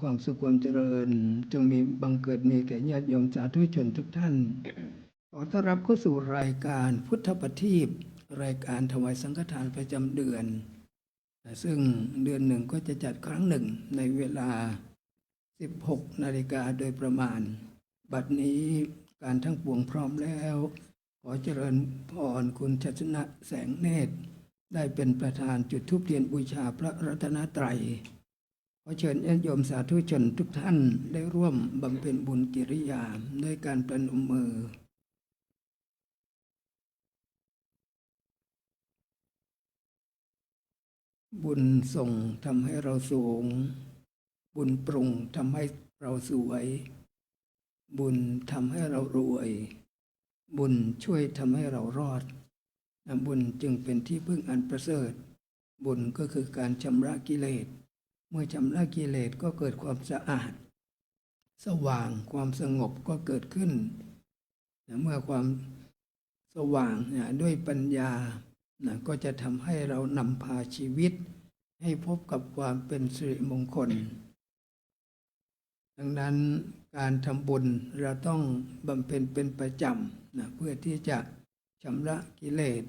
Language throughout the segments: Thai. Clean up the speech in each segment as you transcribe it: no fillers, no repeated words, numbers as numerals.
ความสุขความเจริญจงมีบังเกิดมีแก่ญาติโยมสาธุชนทุกท่านขอต้อนรับเข้าสู่รายการพุทธประทีปรายการถวายสังฆทานประจำเดือนซึ่งเดือนหนึ่งก็จะจัดครั้งหนึ่งในเวลา 16 นาฬิกาโดยประมาณบัดนี้การทั้งปวงพร้อมแล้วขอเจริญพรคุณชัชนะแสงเนตรได้เป็นประธานจุดธูปเทียนบูชาพระรัตนตรัยขอเชิญญาติโยมสาธุชนทุกท่านได้ร่วมบำเพ็ญบุญกิริยาด้วยการประนมมือบุญส่งทำให้เราสูงบุญปรุงทำให้เราสวยบุญทำให้เรารวยบุญช่วยทำให้เรารอดบุญจึงเป็นที่พึ่งอันประเสริฐบุญก็คือการชำระกิเลสเมื่อชำระกิเลสก็เกิดความสะอาดสว่างความสงบก็เกิดขึ้นเมื่อความสว่างด้วยปัญญาก็จะทำให้เรานำพาชีวิตให้พบกับความเป็นสิริมงคลดังนั้นการทำบุญเราต้องบำเพ็ญเป็นประจำเพื่อที่จะชำระกิเลส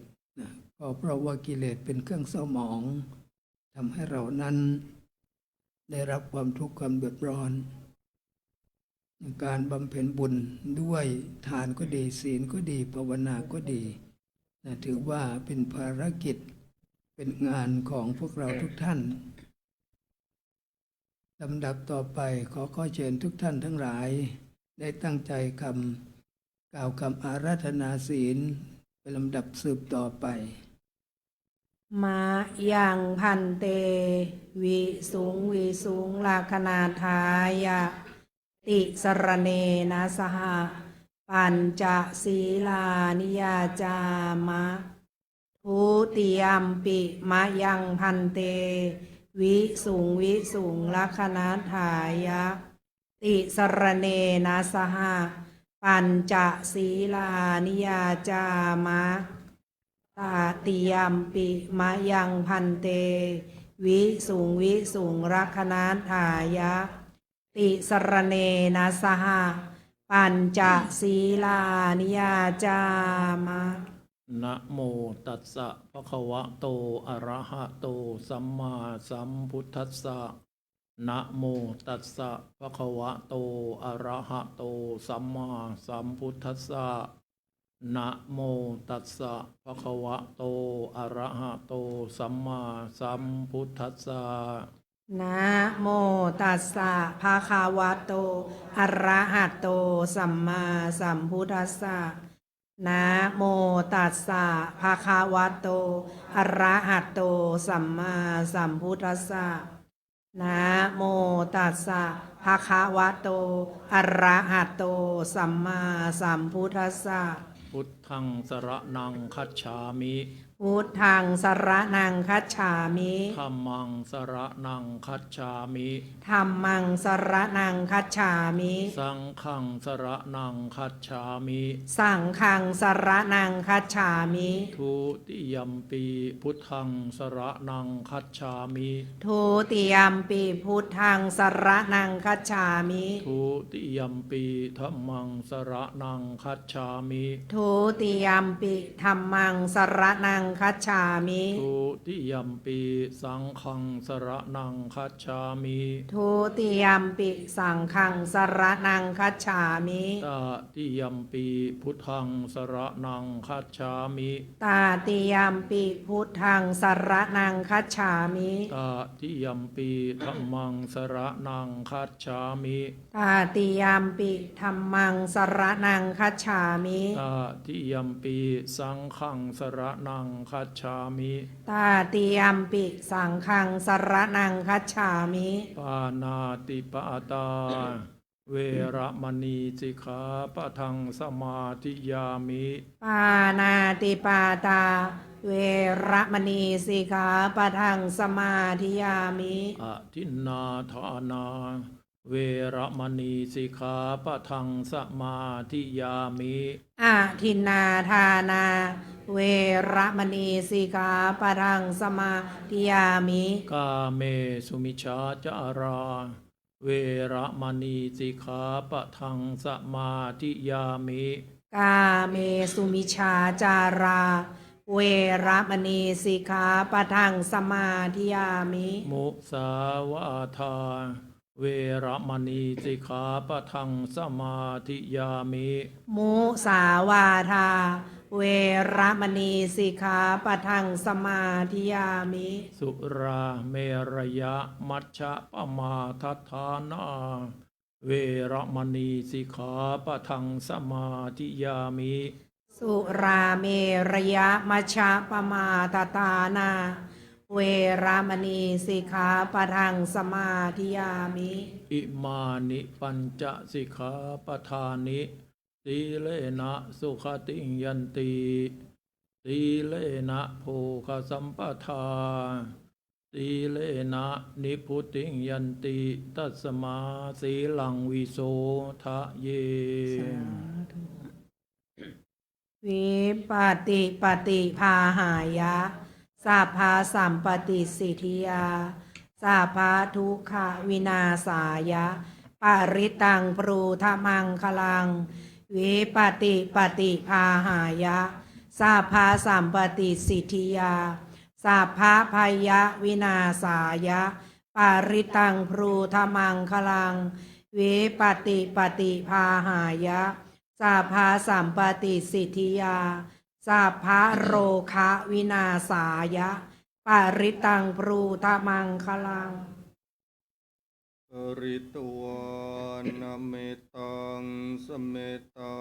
ก็เพราะว่ากิเลสเป็นเครื่องเศร้าหมองทำให้เรานั้นได้รับความทุกข์ความเดือดร้อนการบำเพ็ญบุญด้วยทานก็ดีศีลก็ดีภาวนาก็ดีถือว่าเป็นภารกิจเป็นงานของพวกเราทุกท่านลำดับต่อไปขอเชิญทุกท่านทั้งหลายได้ตั้งใจกล่าวคำอาราธนาศีลเป็นลำดับสืบต่อไปมายังพันเตวิสุงลาคนาทายะติสรเนนะสหปัญจศีลานิยาจามะทุติยมปิมายังพันเตวิสุงลาคนาทายะติสรเนนะสหปัญจศีลานิยาจามะตาติยมปิมายังพันเตวิสุงรักนาทายะติสรเนนะสหปัญจศีลานิยาจามะนะโมตัสสะภะคะวะโตอะระหะโตสัมมาสัมพุทธัสสะนะโมตัสสะภะคะวะโตอะระหะโตสัมมาสัมพุทธัสสะนะโมตัสสะภะคะวะโตอะระหะโตสัมมาสัมพุทธัสสะนะโมตัสสะภะคะวะโตอะระหะโตสัมมาสัมพุทธัสสะนะโมตัสสะภะคะวะโตอะระหะโตสัมมาสัมพุทธัสสะนะโมตัสสะภะคะวะโตอะระหะโตสัมมาสัมพุทธัสสะพุทธังสรณังคัจฉามิพุทธังสรณังคัจฉามิธัมมังสรณังคัจฉามิธัมมังสรณังคัจฉามิสังฆังสรณังคัจฉามิสังฆังสรณังคัจฉามิทุติยมปีพุทธังสรณังคัจฉามิทุติยมปีพุทธังสรณังคัจฉามิทุติยมปีธัมมังสรณังคัจฉามิทุติยมปีธัมมังสรณังคัจฉามิทุติยมปีสังฆังสรณังคัจฉามิทุติยมปีสังฆังสรณังคัจฉามิตติยมปีพุทธังสรณังคัจฉามิตติยมปีพุทธังสรณังคัจฉามิตติยมปีธัมมังสรณังคัจฉามิตติยมปีธัมมังสรณังคัจฉามิตติยมปีสังฆังสรณังคัจฉามิตติยมปิสังฆังสรณังคัจฉามิปานาติปาตาเวระมณีสิกขาปะทังสมาธิยามิปานาติปาตาเวระมณีสิกขาปะทังสมาธิยามิอทินนาทานาเวระมณีสิกขาปะทังสมาธิยามิอาทินนาทานาเวระมณีสิกขาปะทังสมาธิยามิกาเมสุมิชฌาจารา เ เวระมณีสิกขาปะทังสมาธิยามิ กาเมสุมิชาจารา เวระมณีสิกขาปะทังสมาธิยามิ มุสาวาทาเวระมณีสิกขาปะทังสมาธิยามิ มุสาวาทา เวระมณีสิกขาปะทังสมาธิยามิ สุราเมรยะมัชฌะปมาทัฏฐานาเวระมณีสิกขาปะทังสมาธิยามิ สุราเมระยะมัชฌะปมาทตานา เวระมณีสิกขาปะทังสมาธิยามิ อิมานิปัญจสิกขาปทานิสีเลนะสุขติงยันติสีเลนะโภคสัมปทาสีเลนะนิพุติงยันติตัสมาสีลังวิโสทะเย วิปติปฏิภาหายะสัพพาสัมปติสิทธิยาสัพพาทุกขวินาศายะปริตังปรูธมังคลังวิปติปฏิภาหายะสัพพาสัมปติสิทธิยาสัพพาพยะวินาศายะปริตังปรูธมังคลังวิปติปฏิภาหายะสัพพาสัมปติสิทธิยาสัพพะโรคะวินาศายะปาริตังปรูธมังคลัง ริตวานเมตังสเมตา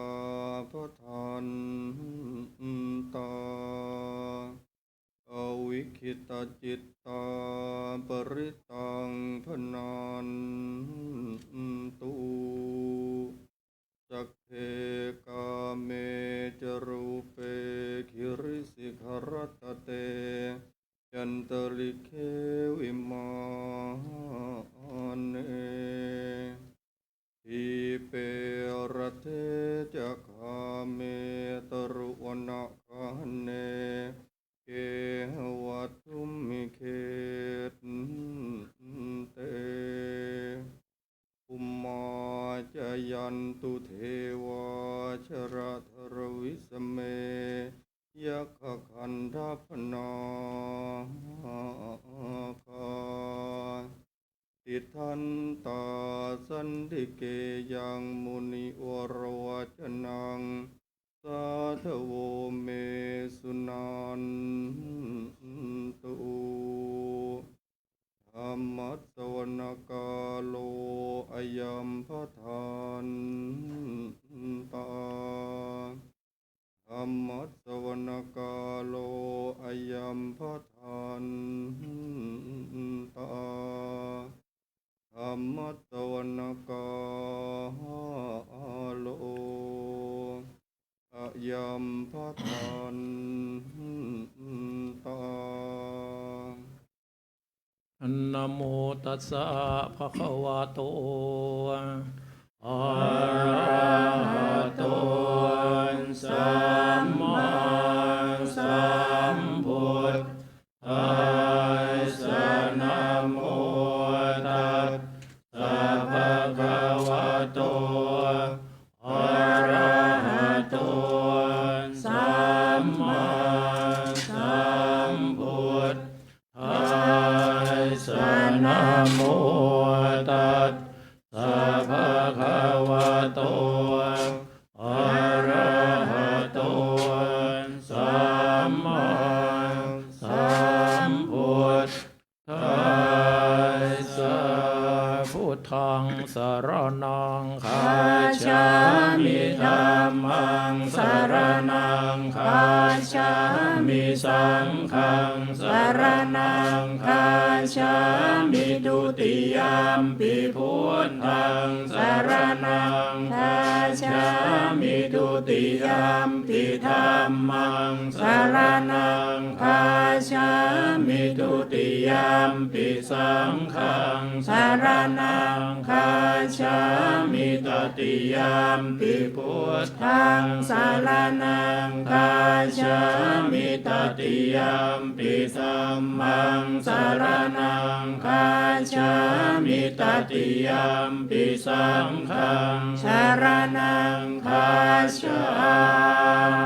พทันตาอวิคิตจิตตาปริตังพนันตุสักเคกาเมจรูเปคิริสิขรตเตยันตลิเควิมานเนทีเประเทจะคาเมตรุวนาคาเนเกวัตุมิเคตเตภุมมาจยันตุเทวาชราธรวิสเมยักขคันธพนาคาติทันตาสันติเกยังมุนิวรวัจนังสาธโวเมสุนันตุธรรมัสสวนกาโลอยัมพทานตาธรรมัสสวนกาโลอยัมพทานตาธรรมัสสวนกาโลอยัมพทานตา นะโมตัสสะภะคะวะโตอะระหะโตสัมมาสัมพุทธัสสะนะโมตัสสะภะคะวะโตอะระหะโตสัมมาสัมพุทธัสสะนะโมตัสสะภะคะวะโตอะระหะโตสัมมาสัมพุทธัสสะพุทธังสรณังคัจฉามิธัมมังสรณังคัจฉามิสังฆังสรณังคัจฉามิดุติยามปิพุทธังสรณังคัจฉามิดุติยามปิธัมมังสรณังคัจฉามิดุติ ยมปิสังฆังสรณังคาฉามิตติยมปิพุทธังสรณังคาฉามิตติยมปิธัมมังสรณังคาฉามิตติยมปิสังฆังสรณังคาฉา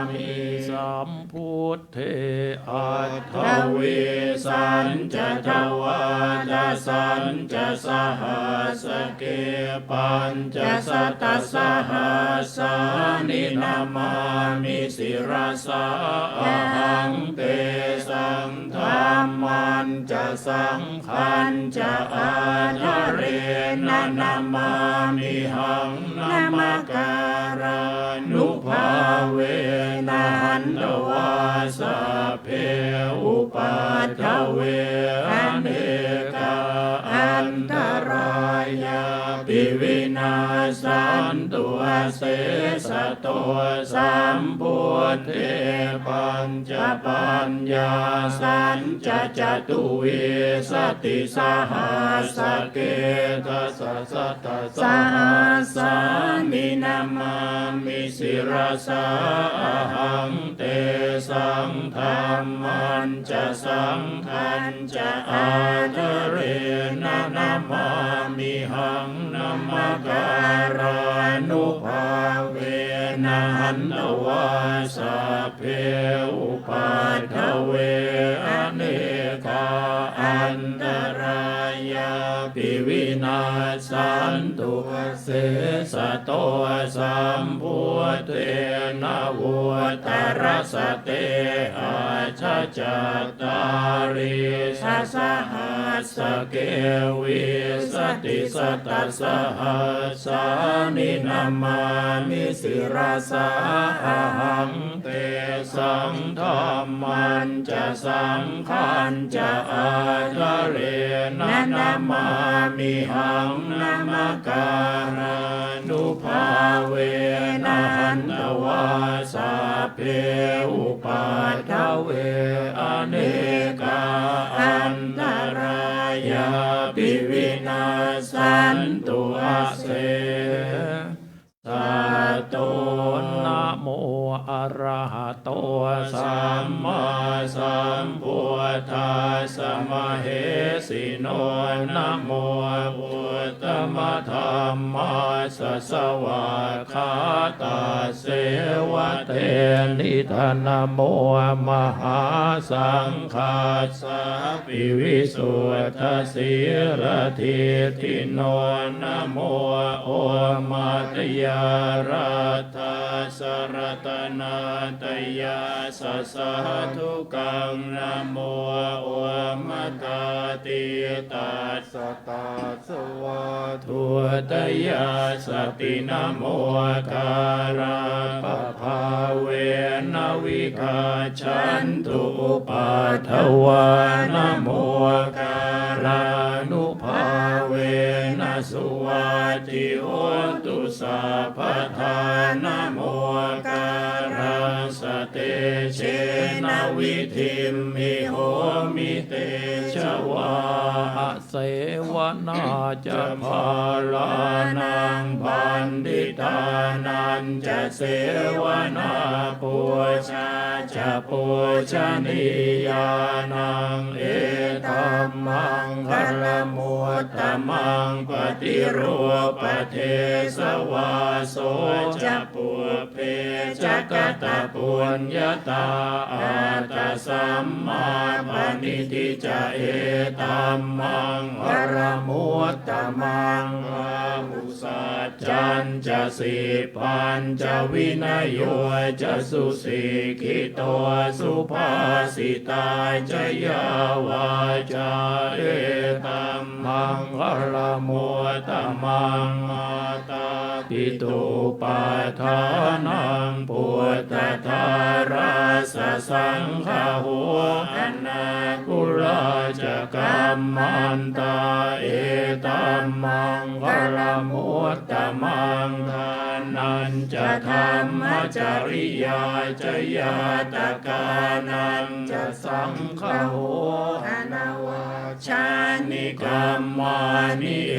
มิสัมพุทเทอัตถเวสัญจะทวาทสัญจะสหัสเกปัญจะสัตตสหัสสานินามามิสิรสาอหังเตสังธรรมันจะสังขันจะอาทะเรนะนามามิหังนามาการานุภาเวนะหันตวาสะเพอุปัฏฐเวอเนกาอันตรายาปิวินาสันตุเสสะโตสัมพุทเทปัญจปัญญาสัญจะจตุวิสติสหัสเกทัสสะทัสสะสานินามามิสิรสาอหังเตสังธรรมันจะสังขันจะอาทะเรนะนามามิหังนามาการานุภาเวนะหันตวาสะเพอุปัฏฐเวอเนกาอันตรายาปิวินาสันตุเสสะโตสัมพุทเทนะวุตรสเตอาชะจัตตาริสัสหัสสเกวิสติสัตตสหัสสานินามามิสิรสาอหังเตสังธรรมันจะสังขันจะอาทะเรนะนามามิหังนามาการานุภาเวนะหันตวาสะเพอุปัฏฐเวอเนกาอันตรายาปิวินาสันตุเสสัตโตนะโมอะระหะโตสัมมาสัมพุทธัสสะมะเหสิโนนะโมพุทธมะธัมมาสสวะคาตาเสวะเตนิธนะโมมหาสังฆาสะปิวิสุทธสีรทิทิโนนะโมโอมาตยารัตถาสรตนาตยาสัสสะทุกังนะโมโอมัตติตัสสะตัสสะวะทุตยาสตินะโมการาปะภาเวนะวิกาชันตุปัฏฐวานะโมการานุภาเวนะสุวัติโหตุสัพพทานะโมการาสเตเชนะวิธิมมิโหมิเตชวาเสวนาจะภาลานังบัณฑิตานันจะเสวนาปุชาจะปุชนียานังเอตัมมังคารมุตตมังปฏิรูปเทสวาโสจะปุเพจะกตปุญญาตาอาตสัมมาปณิทิจะเอตัมมังคารมุตตมังมุสัจจันจะสิปัญจะวินัยโยจะสุสิกิโตสุภาสิตาจะยาวาจาเอตัมมังคารมุตตมังมาตาปิตุปาทานังพุทธทาราสสังฆหัวอนาคุล ราชกัมมันตาเอตัมมังคลมุตตมังทานันจะธรรมจริยาจยาตกานันจะสังฆโหอนาวาชานิกรรมานิเอ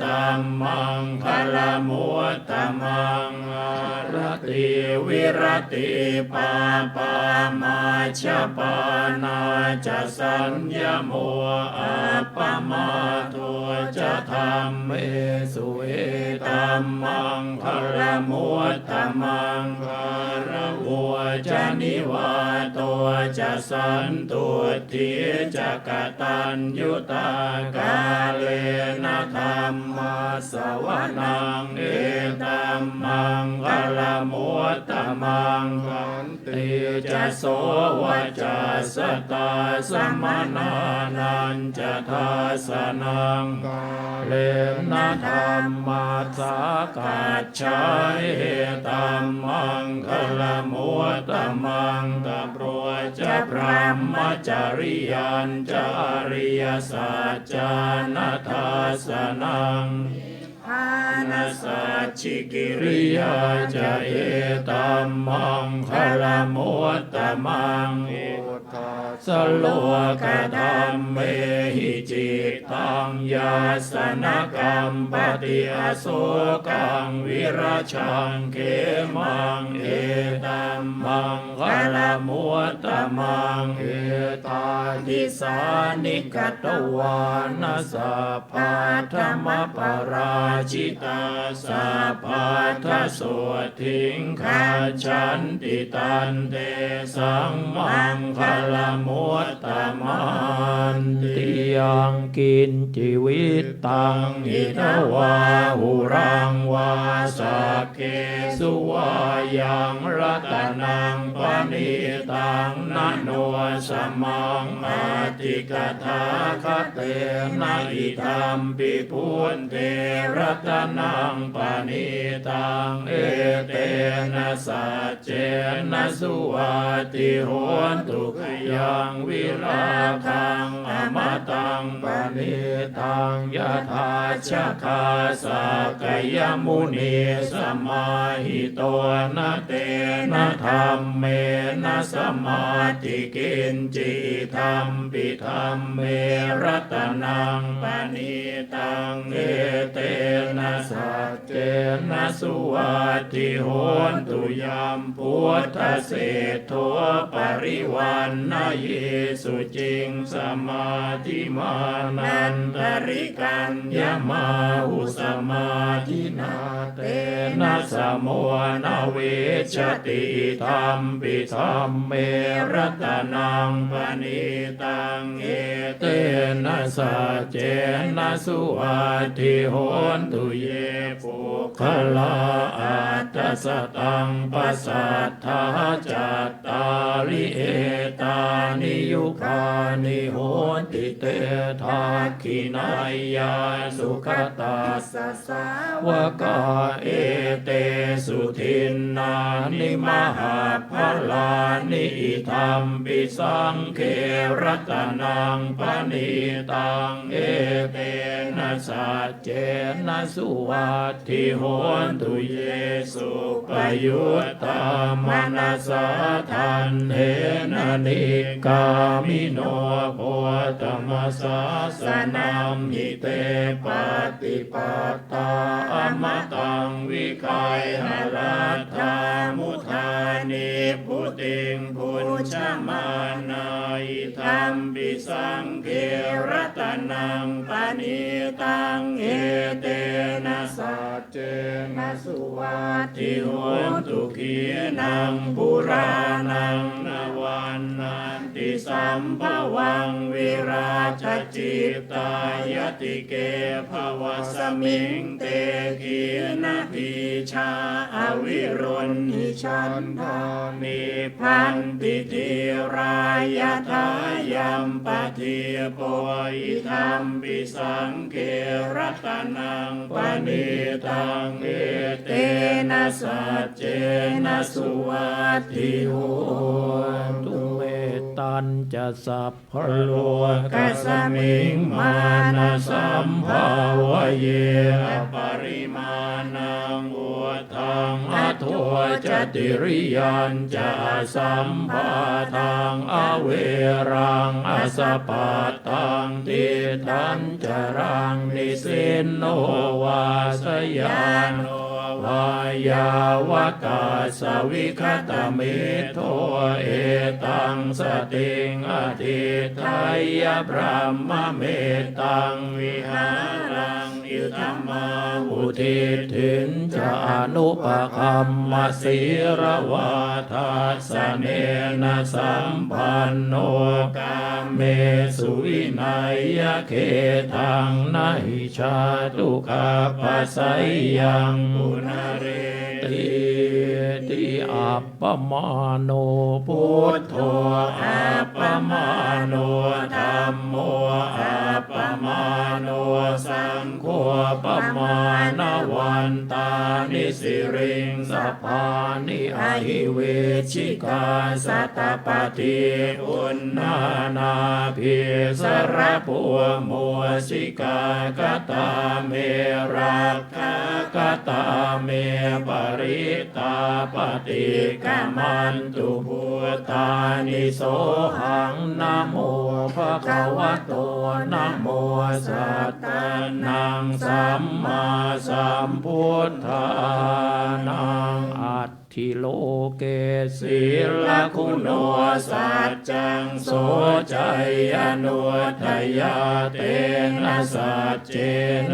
ตัมมังคลมุตตมังรติวิรติปาปามาชปานาจะสัญญโมอัปปมาโทจะธรรมเมสุเอตัมมังคลมุตตมังคารวัวจะนิวาโตจะสันตุทิจะกตัญยุตากาเลนะธรรมสวนังเอตัมมังคลมุตตมังคันติจะโสวจะสตาสมนานันจะทัสนังกาเลนะธรรมัสสะกัจฉาเอตัมมังคลมุตตมังตะโปรจะพรหมจริยันจาริยสัจจานัทาสนังทานาสัจฉิกิริยาจะเอตัมมังคลมุตตมังสโลกธรรมเมหิจิตตังยาสนกรรมปฏิอโศกังวิราชังเขมังเอตัมมังคลมุตตมังเอตาทิสานิกตวานัสสะภาธรรมปราชิตาสัพพะทัสสวทิงขาชันติตันเตสังมังคลมุตตมันติยังกินจิวิตตังอิทวาหุรังวาสักเกสุวายังรัตนังปณิตังนะโนสมังอาติกถาคเตนะอิธัมปิพุนเตรัตนังปณิตังเอเตนะสัจเจนะสุวัติโหนตุขยังวิราคังอมตังปณิตังยะถาชะคาสากยมุนีสมาหิโตนะเตนะธรรมเมนะสมาธิกินจิธัมปิธัมเมรัตนังปณิตังเอเตนะสัจเจนะสุวัติโหนตุยัมพุทธเศธโธปริวันนะเยสุจิงสมาธิมานันตริกัญญมาหุสมาธินาเตนะสมโมนะเวชติธัมปิธัมเมรัตนังปณิตังเอเตนะสัจเจนะสุวัติโหนตุเยปุคลาอัตตสตังปัสสัทธาจัตตาริเอตานิยุคานิโหติเตทักขินายาสุขตาสสาวกาเอเตสุทินนานิมหาภลานิธัมปิสังเขรัตนังปณิตังเอเตนะสัจเจนะสุวัติโหนตุเยสุปยุตตามนัสสะทันเทนะนิกามิโนโพธรรมสาสนัมหิเตปฏิปัตตาอมตังวิกายหรัตถามุทานิพุติงพุญชมานาอิธัมปิสังเขรัตนังปณิตังเอเตนะสัจเจนะสุวัติโหนตุขีนังปุรานังนวันนันติสัมภวังวิราชจิตตายติเกภวสมิงเตขีนาทิชาอวิรุณหิชันทานิพันติทิรายทายัมปะทิโปอิธัมปิสังเขรัตนังปณิตังเอเตนะสัจเจนะสุวัติโหนตุเม ตันจะสัพพโลกัสมิงมานะสัมภาวะเยปริมาณังอุทังอโทจติริยันจะสัมภาทังอเวรังอสปาตังติตันจรังนิสินโนวาสยานโนวายาวกาสวิคตเมโทเอตังสติงอธิไทยพระมเมตังวิหารังอิธรรมาอุทิศถินจะอนุปคัมมศีรวาทาสเนนะสัมปันโนกาเมสุวินัยเขตังนาหิชาตุกาปัสสยังปุณเรติติอัปปมาโนพุทโธอัปปมาโนธัมโมอัปปมาโนสังโฆอัปปมาณวันตานิสิริงสัพพานิอหิเวชิกาสัตตปฏิอุณนานาภิสรพัวมัวสิกากตาเมรักขกตาเมปริตาปฏิกามันตุพุทธานิโสหังนะโมภะคะวะโตนะโมสัตตานังสัมมาสัมพุทธานังอัตถิโลเกศีลคุณโนสัจจังโสจัยอนุทยาเตนะสัจเจ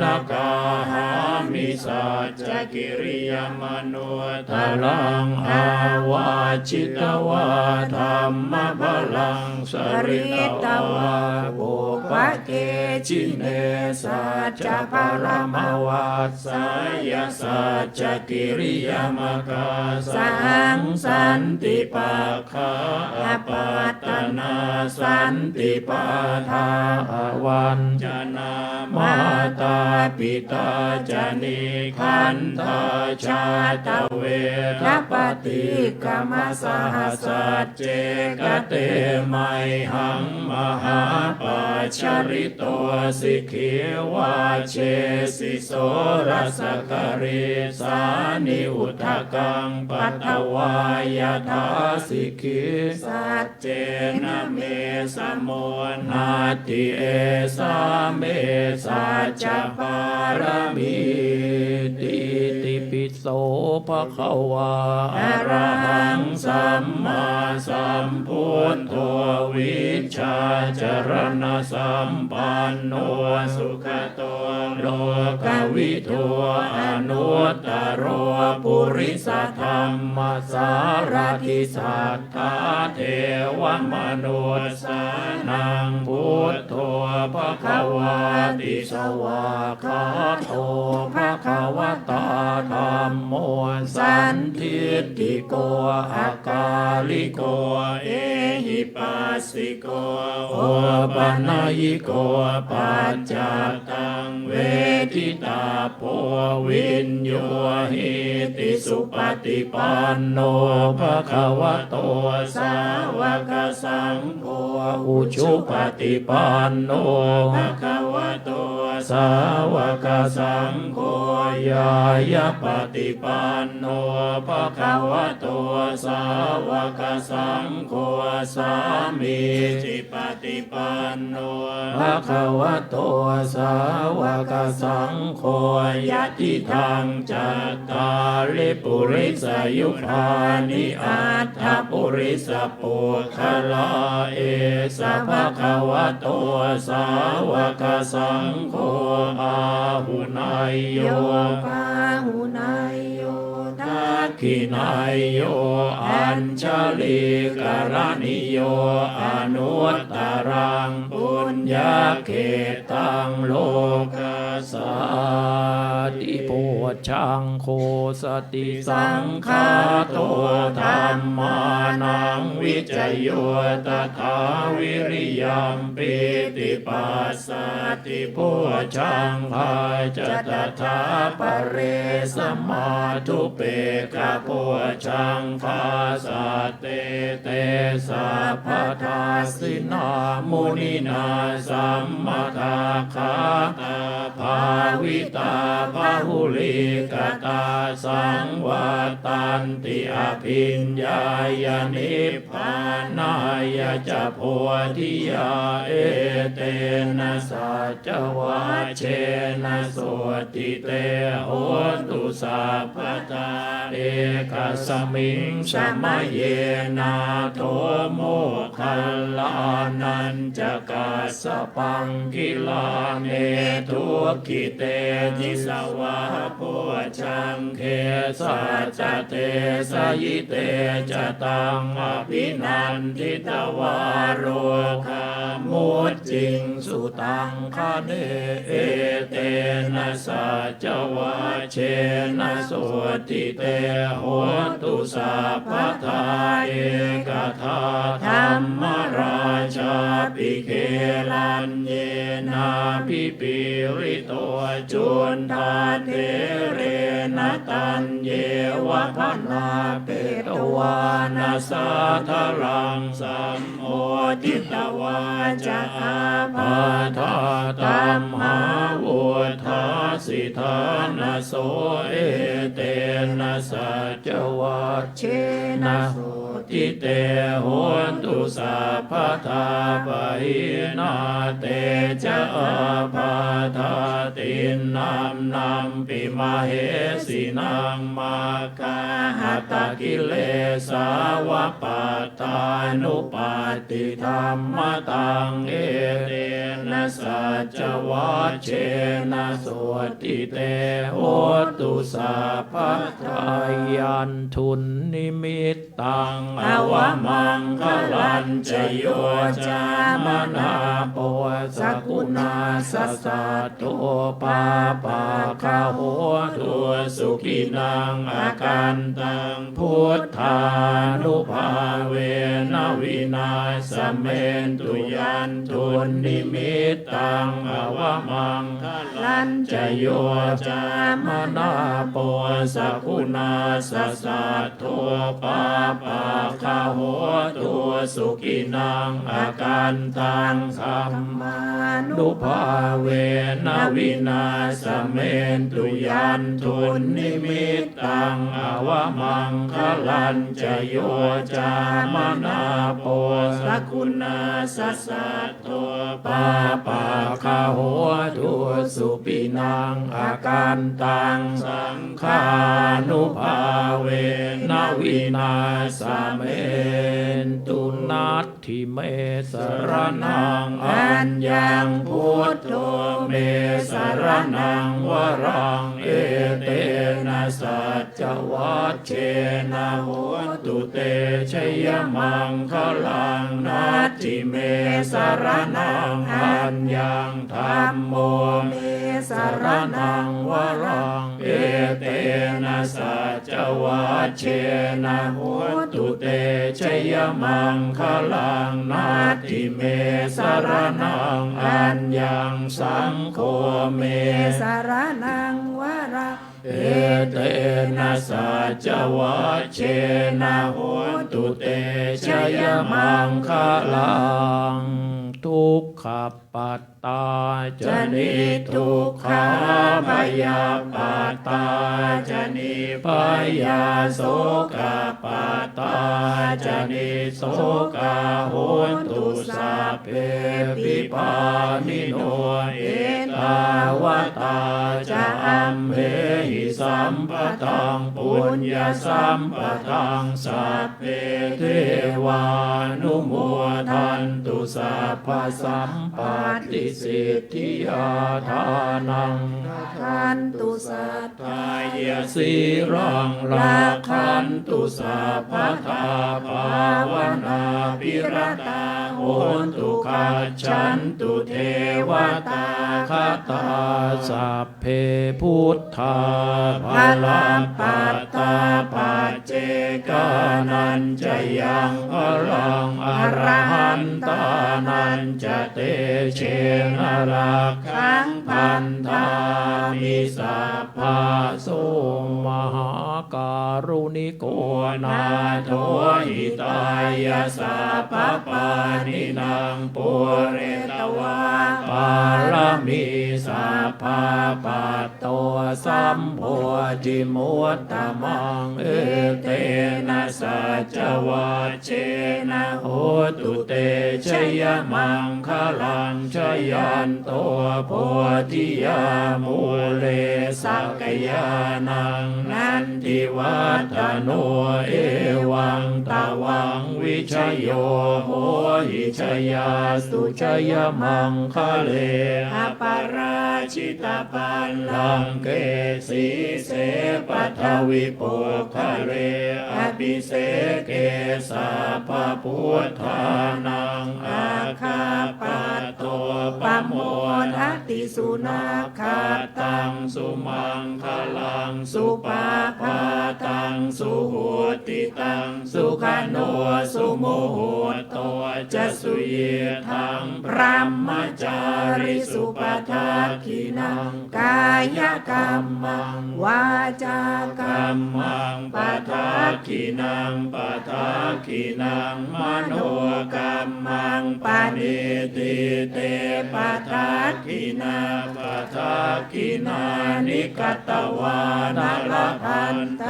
นะกาหามิสัจจกิริยมนุทลังอาวาจิตวาธรรมพลังสริตวาปุปะเกจิเนสัจจปรมวัสสยสัจจกิริยมกาสังสันติปัฏฐาอปัตตนาสันติปัฏฐาวันจนามาตาปิตาจานิขันธาชาตเวทปฏิกรรมสหัสสัจเจกเตไมหังมหาปัจฉริโตสิกขิวาเชสิโสรสกริสานิอุทธกังปัตตวายทาสิกขิสัจเจนะเมสโมนาติเอสาเมสัจจปารมีติติปิโสภะคะวาอะระหังสัมมาสัมพุทโธวิชชาจรณะสัมปันโนสุขโตโลกวิทูอนุตตโรปุริสธรรมสารทิสัทธาเทวมนุสสานังพุทโธภะคะวาติสวากขาโตภะคะวะตาธัมโมสันทิฏฐิโกอากาลิโกเอหิปัสสิโกโอปัญญิโกปัจจตังเวทิตาโพวินโยหิติสุปฏิปันโนภะคะวะโตสาวกสังโฆอุชุปฏิปันโนภะคะวะโตสาวกสังโฆยายะปฏิปันโนภะคะวะโตสาวกสังโฆสามีจิปฏิปันโนภะคะวะโตสาวกสังโฆยะติทังจัตตาริปุริสยุคานิอัตถปุริสปุคลาเอสะภะคะวะโตสาวกสังโฆอาหุนายโยปาหุนายโยทักขินายโยอัญชลีกรณิโยอนุตตรังปุญญาเขตังโลกัสสา ติโพชังโคสติสังฆาโตธัมมานังวิจโยตถาวิริยัมปิติปัสสติโพชังภาจตถาปเรสมาทุเปกะโพชังภาสัตเตเตสัพพทาสินามุนินาสัมมาทาคาตาภาวิตาภาหุลิกตาสังวัตันติอภิญญายนิพพานายจะโพธิยาเอเตนะสัจวัชเชนะโสติเตโหตุสัพพตาเอกสมิงสมัยเยนาโทโมคัลลานันจะกัสสปังกิลาเนทุกิเตจิสวะโพชังเคสัจเตสยิเตจตังอภินันทิตวารโรคามุจจิงสุตังคเนเอเตนะสัจวัชเชนะโสติเตโหตุสัพพทาเอกทาธัมมราชาปิเคลันเยนาภิปิริโตจุนทาเทเรนะตันเยวะพนาเปตวานาสาทรังสัมโอทิตวาจาภาทาตัมหาวุฒาสิทานาโสเอเตนะสัจวัชเชนะโสติเตโหตุสัพพทาปะหินาเตจะอาภาทาตินัมนัมปิมาเหสินังมาคาหัตถกิเลสาวะปัตตานุปาติธรรมตังเอเตนะสัจวัชเชนะโสติเตโหตุสัพพทายันทุนนิมิตตังอวมังคลันจโยจามนาโปสกุณาสัสสะโตปาปาคาโหตัวสุขินังอาการตังพุทธานุภาเวนะวินาสเมนตุยันทุนนิมิตตังอวมังคลันจโยจามนาโปสกุณาสัสสะโตปาปาคาโหตัวสุขินังอาการตังสัมมานุภาเวนะวินาสเมนตุยันทุนนิมิตตังอวมังคลันจโยจามนาโปสกุณาสัสสะโตปาปาคาโหตัวสุปินังอาการตังสังฆานุภาเวนะวินาสเมนตุนัตถิเมสรนังอัญญังพุทโธเมสรนังวรังเอเตนะสัจวัชเชนะโหตุเตชยมังคลังนัตถิเมสรนังอัญญังธัมโมเมสรนังวรังเอเตนะสัจวัชเชนะโหตุเตชยมังคลังนัตถิเมสรนังอัญญังสังโฆเมสรนังวรังเอเตนะสัจวัชเชนะโหตุเตชยมังคลังทุกขปัตตาจนิทุกขาพยาปัตตาจนิพยาโสกปัตตาจนิโสกโหตุสัพเพปิปานิโนเอตาวตาจะอัมเหหิส สัมปทังปุญญสัมปทังสัพเพเทวานุโมทันตุสัพพสัมปติสิทธิยาทานัง ทันตุสัทธา ทายสีรังราคันตุสัพพทาภาวนาปิรตาโหนตุขัจฉันตุเทวตาคตาสัพเพพุทธาภลังปัตตาปัจเจกานันจะยังอรังอรหันตานันจะเตเชนะรักขังพันธามิสัพพะโสมหาการุณิโกนาโถหิตายาสัพพปานินางปุเรตวาปารมีสัพพะปัตโตสัมโพธิมุตตมังเอเตนะสัจวัชเชนะโหตุเตชยมังคลังชยันโตโพธิยามูเลสักยานังนันทิวัฒโนเอวังตาวังวิชโยโหหิชยาสุชยมังคะเลอปราชิตปัลลังเกสีเสปัทวิปุคะเลอภิเสเกสัพพพุทธานังอาคาปัตโตปโมทัตติสุนาคาตังสุมังคลังสุปาปาตังสุโหติตังสุขโนสุโมโหโตจะสุเยทังพระมจาริสุปทาคินังกายกรรมังวาจากรรมังปทาคินังปทาคินังมโนกรรมังปณิติเตปทาคินาปทาคินานิกตวานลพันต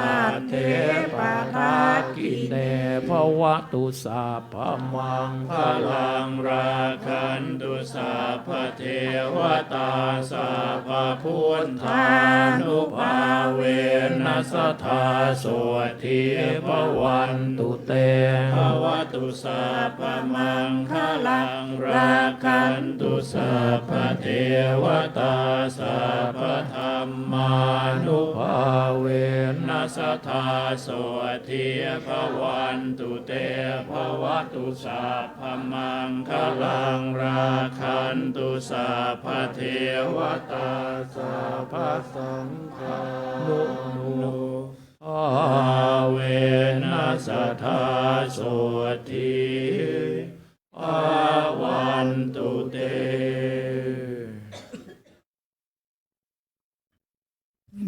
เทปทาคิเนภวตุสัพพมังพลังราคันตุสัพพเทวตาสัพพพุทธานุภาเวนัสธาโสทิภวันตุเตภวตุสัพพมังคลังราคันตุสัพพเทวตาสัพพธรรมานุภาเวนัสธาโสทิภวันตุเตภวตุสัพพมังคลังราคันตุสัพพเทวตาสัพพสังฆานุอาเวนัสธาโสทิอาวันตุเต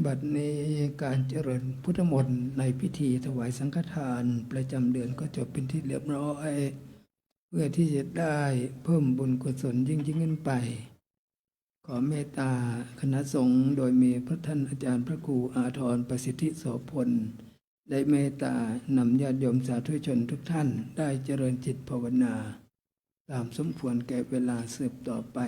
บัดนี้การเจริญพุทธมนต์ในพิธีถวายสังฆทานประจำเดือนก็จบเป็นที่เรียบร้อย เพื่อที่จะได้เพิ่มบุญกุศลยิ่งขึ้นไป ขอเมตตาคณะสงฆ์โดยมีพระท่านอาจารย์พระครูอาทรประสิทธิโสพลได้เมตตานำญาติโยมสาธุชนทุกท่านได้เจริญจิตภาวนา ตามสมควรแก่เวลาสืบต่อไป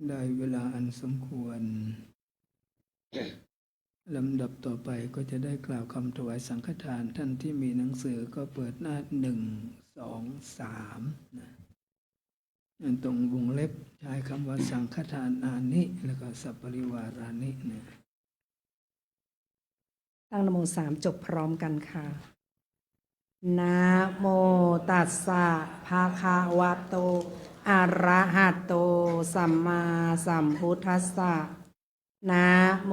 ได้เวลาอันสมควรลำดับต่อไปก็จะได้กล่าวคำถวายสังฆทานท่านที่มีหนังสือก็เปิดหน้า1 2 3นะตรงวงเล็บใช้คำว่าสังฆทานอานิแล้วก็สัพปริวารานิเนี่ย ตั้งนะโม3จบพร้อมกันค่ะนะโมตัสสะภะคะวะโตอะระหะโตสัมมาสัมพุทธัสสะนะโม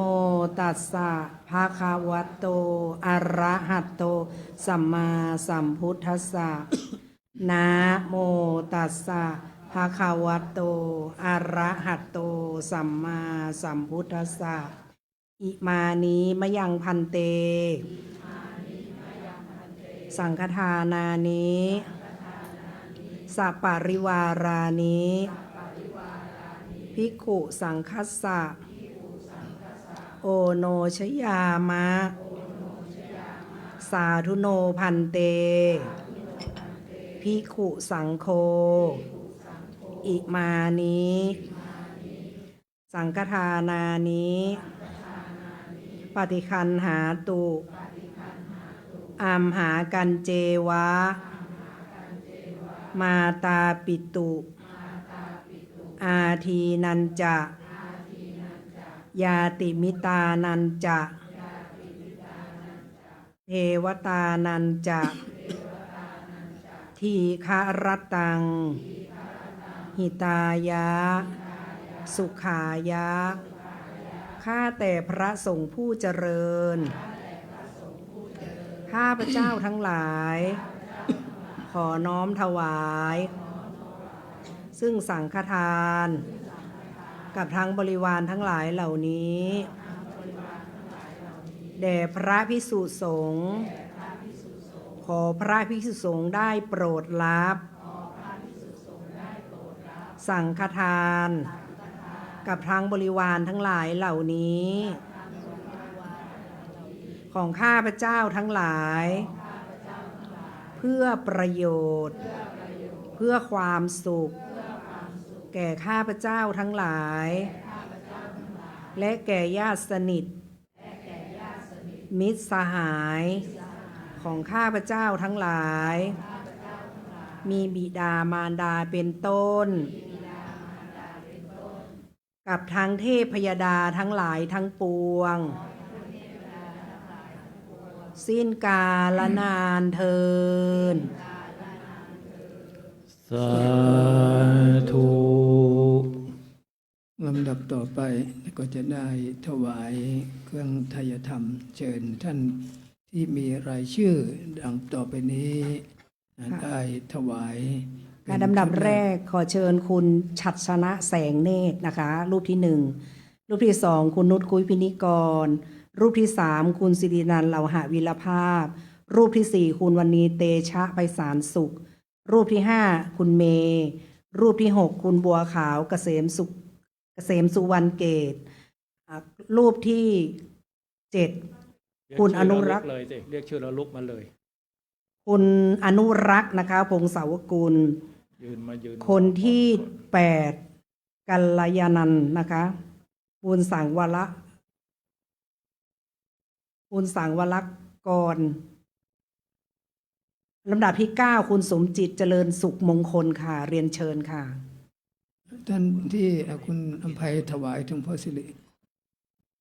ตัสสะภะคะวะโตอะระหะโตสัมมาสัมพุทธัสสะนะโมตัสสะภะคะวะโตอะระหะโตสัมมาสัมพุทธัสสะอิมานิมะยังพันเต สังฆทานานิสัปปาริวารานิภิกขุสังคัสสะโอโนชยามะสาธุโนพันเตภิกขุสังโฆอิมานิสังฆทานานิปฏิคันหาตุอัมหากันเจวะมาตาปิตุ อาทีนันจะยาติมิตานันจะเทวตานันจะทีฆรตัง หิตายะ สุขายะ ข้าแต่พระสงฆ์ผู้เจริญข้าพเจ้าทั้งหลาย ขอน้อมถวาย ซึ่งสังฆทาน กับทั้งบริวารทั้งหลายเหล่านี้แด่พระภิกษุสงฆ์ขอพระภิกษุสงฆ์ได้โปรดรับ สังฆทาน กับทั้งบริวารทั้งหลายเหล่านี้ ของข้าพเจ้าทั้งหลาย เพื่อประโยชน์ เพื่อความสุข แก่ข้าพเจ้าทั้งหลาย และแก่ญาติสนิท มิตรสหาย ของข้าพเจ้าทั้งหลาย มีบิดามารดาเป็นต้น กับทั้งเทพพยดาทั้งหลายทั้งปวง สิ้นกาลนานเทิน สาธุ ลำดับต่อไปก็จะได้ถวายเครื่องไทยธรรม เชิญท่านที่มีรายชื่อดังต่อไปนี้ได้ถวายเป็น ลำดับแรกขอเชิญคุณฉัตรชนะแสงเนตรนะคะ รูปที่ 1 รูปที่ 2 คุณนุชคุยพินิกร รูปที่ 3 คุณสิรินันท์เหล่าหะวิรภาพ รูปที่ 4 คุณวันนีเตชะไพศาลสุข รูปที่ 5 คุณเมย์รูปที่ 6 คุณบัวขาวเกษมสุวรรณเกตรูปที่ 7 คุณอนุรักษ์ เลยสิเรียกชื่อแล้วลุกมาเลย คุณอนุรักษ์นะคะพงศาวกุล ยืนมายืน คนที่ 8 กัลยานันท์นะคะบุญสังวรกรลำดับที่ 9 คุณสมจิตเจริญสุขมงคลค่ะ เรียนเชิญค่ะ ท่านที่คุณอภัยถวายถึงพ่อสิริ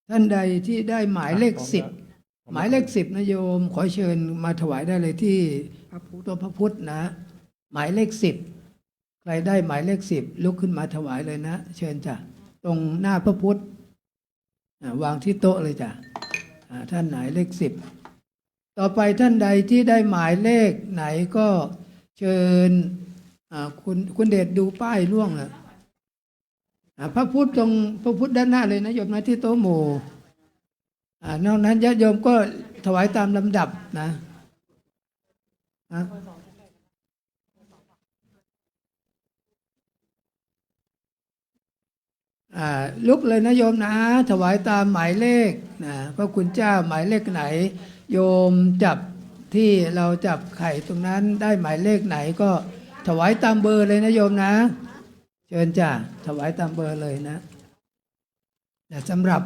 ท่านใดที่ได้หมายเลข 10 หมายเลข 10นะโยมขอเชิญมาถวายได้เลยที่ตัวพระพุทธนะ หมายเลข 10 ใครได้หมายเลข 10 ลุกขึ้นมาถวายเลยนะ เชิญจ้ะตรงหน้าพระพุทธวางที่โต๊ะเลยจ้ะท่านหมายเลข 10 ต่อไปท่านใดที่ได้หมายเลขไหนก็เชิญคุณเดชดูป้ายล่วงนะพระพุทธตรงพระพุทธด้านหน้าเลยนะโยมนะที่โต๊ะหมู่นอกนั้นญาติโยมก็ถวายตามลำดับนะลุกเลยนะโยมนะถวายตามหมายเลขนะพระคุณเจ้าหมายเลขไหนโยมจับที่เราจับไข่ตรงนั้นได้หมายเลขไหนก็ถวายตามเบอร์เลยนะโยมนะ เชิญจ้าถวายตามเบอร์เลยนะแต่สำหรับ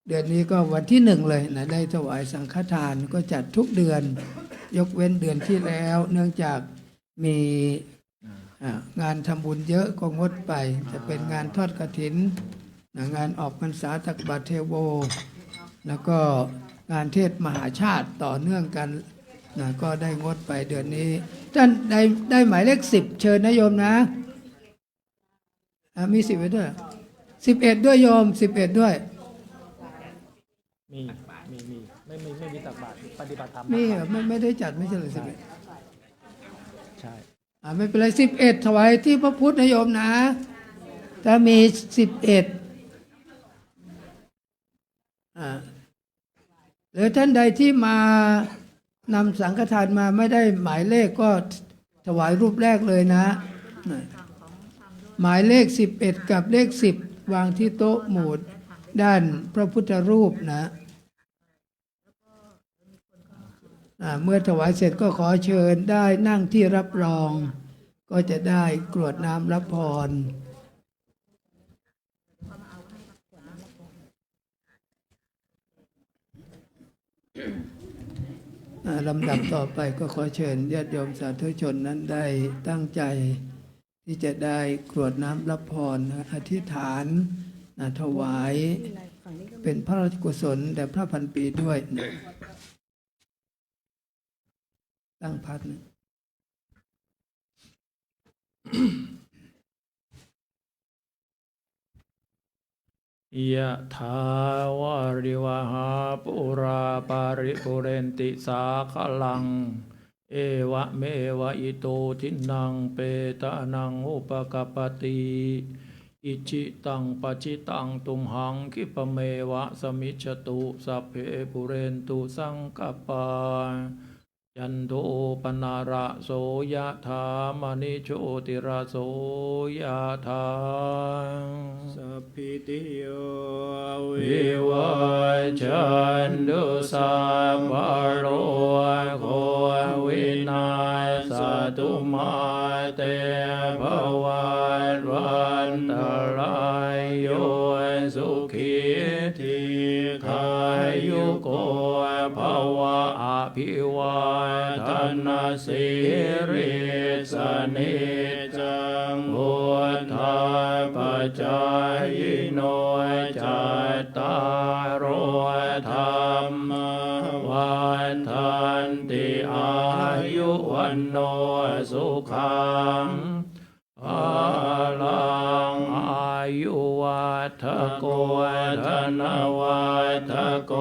เดือนนี้ก็วันที่1เลยนะได้ถวายสังฆทานก็จัดทุกเดือนยกเว้นเดือนที่แล้ว เนื่องจากมีงานทำบุญเยอะก็งดไป จะเป็นงานทอดกฐินงานออกพรรษาตักบาตรเทโว แล้วก็งานเทศมหาชาติต่อเนื่องกันก็ได้งดไปเดือนนี้ท่านได้หมายเลข10เชิญนะโยมนะมี10ด้วย11ด้วยโยม11ด้วยมีไม่มีตักบาตรปฏิบัติธรรม มีไม่ได้จัดไม่ใช่เลย11ใช่ ไม่เป็นไร11ถวายที่พระพุทธนะโยมนะถ้ามี11หรือท่านใดที่มานำสังฆทานมาไม่ได้หมายเลขก็ถวายรูปแรกเลยนะหมายเลข11กับเลข10วางที่โต๊ะหมู่ด้านพระพุทธรูปนะเมื่อถวายเสร็จก็ขอเชิญได้นั่งที่รับรองก็จะได้กรวดน้ำรับพรลำดับต่อไปก็ขอเชิญญาติโยมสาธุชนนั้นได้ตั้งใจที่จะได้กรวดน้ำรับพรอธิษฐานถวายเป็นพระราชกุศลแด่พระพันปีด้วยตั้งพัดนะยะถาวาริวหาปุราปาริปุเรนติสาคลังเอวะเมวะอิโตทินังเปตานังอุปกปปติอิจิตังปจิตังตุมหังคิปะเมวะสมิจฉตุสัพเพปุเรนตุสังกปายันโทปนาระโสยะธามณิโชติระโสยะธาสัพพิติโยวิวัจจันตุสัพพะโรโควินาศตุมาเตภวัตวันตรายโยสุขีทีขายุโกภวะอภิวาทนาสิริสนิจังพุทธาปัจจายโนจัตตารโอธรรมวันทันติอายุวันโนสุขังพลังอายุวัฏโกธนวัฏโก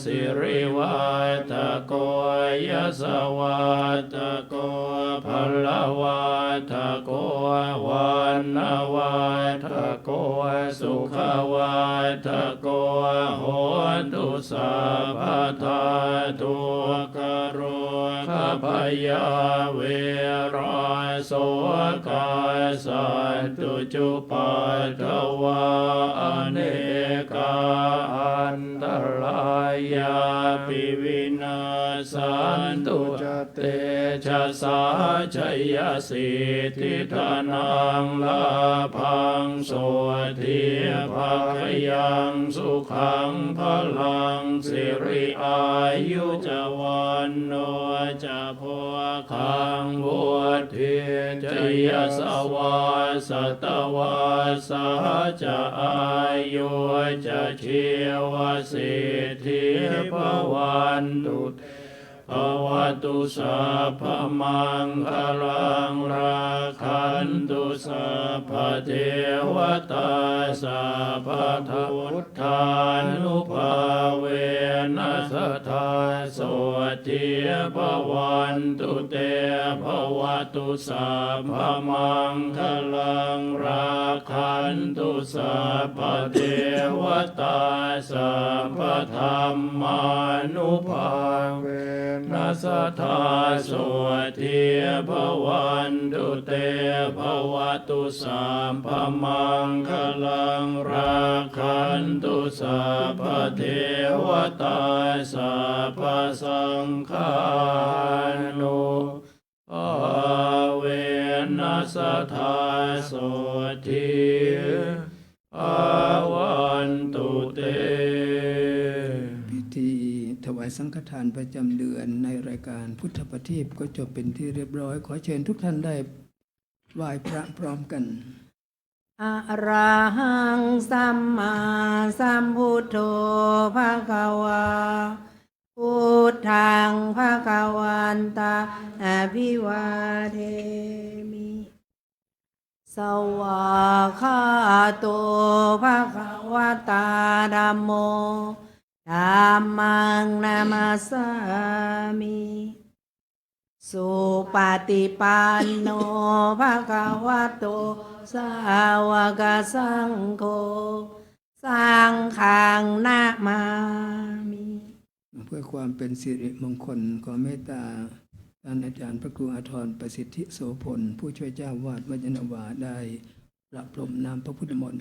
สิริวัฏโกยสวัฏโกพลวัฏโกวันวัฏโกสุขวัฏโกโหตุสัพพทาทุกขโรคพยาเวรโสกาสันตุจุปัฏฐวาอเนกาอันตรายาปิวินาสันตุจเตชะสาชยสิทธิธนังลาภังโสทิภาคยังสุขังพลังสิริอายุจวันโนจะโพคังบุตถิจยสวาสตวาสาจะอายุจะชีวสิทธิภวันตุภวตุสัพพมังคลังราคันตุสัพพเทวตาสัพพพุทธานุภาเวนัสธาโสติภวันตุเตภวตุสัพพมังคลังราคันตุสัพพเทวตาสัพพธรรมานุภาเวนัสธาโสติภวันตุเตภวตุสัพพมังคลังราคันตุสัพพเทวตาสัพพสังฆานุภาเวนัสธาโส เต พิธีถวายสังฆทานประจำเดือนในรายการพุทธประทีปก็จบเป็นที่เรียบร้อย ขอเชิญทุกท่านได้ไหว้พระพร้อมกัน อะระหังสัมมาสัมพุทโธภะคะวาพุทธังภะคะวันตาอภิวาเทมิสวากขาโตภะคะวะตาธัมโมธัมมังนามัสสามิสุปฏิปันโนภะคะวะโตสาวกสังโฆสังฆังนะมามิ เพื่อความเป็นสิริมงคลขอเมตตาท่านอาจารย์พระครูอาทรประสิทธิโสพลผู้ช่วยเจ้าวาดวัดยานนาวาได้ประพรมน้ำพระพุทธมนต์